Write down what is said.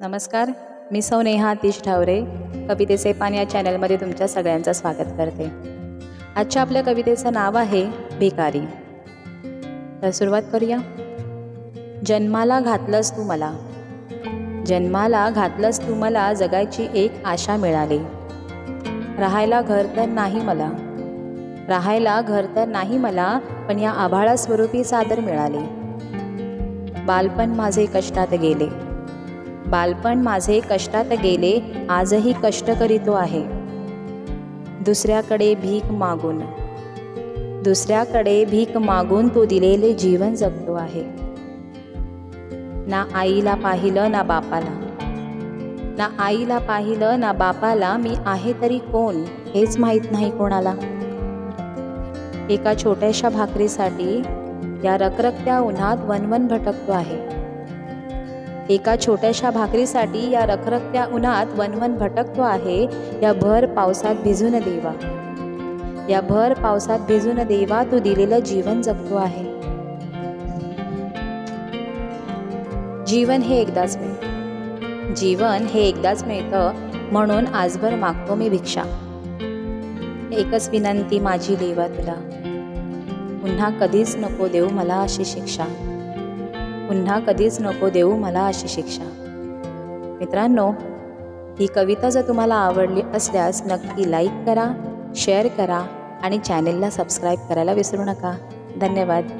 नमस्कार, मी सौ नेहा आतिश ठावरे कवितेचे पान या चॅनलमध्ये तुमच्या सगळ्यांचं स्वागत करते। आजच्या आपल्या कवितेचं नाव आहे भिकारी। तर सुरुवात करूया। जन्माला घातलंस तू मला, जन्माला घातलंस तू मला, जगायची एक आशा मिळाली। राहायला घर तर नाही मला, राहायला घर तर नाही मला, पण या आभाळा स्वरूपी चादर मिळाली। बालपण माझे कष्टात गेले, बालपण माझे कष्टात गेले, आजही कष्ट करीतो आहे। दुसऱ्याकडे भीक मागून, दुसऱ्याकडे भीक मागून तू दिलेले जीवन जगतो आहे। ना आईला पाहिलं ना बापाला, ना आईला पाहिलं ना बापाला, मी आहे तरी कोण हेच माहीत नाही कोणाला। एका छोट्याशा भाकरीसाठी या रखरखत्या उन्हात वनवन भटकतो आहे। एका छोट्याशा भाकरीसाठी या रखरखत्या उन्हात वनवन भटकतो आहे। या भर पावसात भिजून देवा, या भर पावसात भिजून देवा, तू दिलेलं जीवन जगतो आहे। जीवन हे एकदाच मिळतं, जीवन हे एकदाच मिळतं, म्हणून आजभर मागतो मी भिक्षा। एकच विनंती माझी देवा तुला, पुन्हा कधीच नको देऊ मला अशी शिक्षा, पुन्हा कधीच नको देऊ मला अशी शिक्षा। मित्रांनो, ही कविता जर तुम्हाला आवडली असल्यास नक्की लाईक करा, शेअर करा आणि चॅनेलला सबस्क्राईब करायला विसरू नका। धन्यवाद।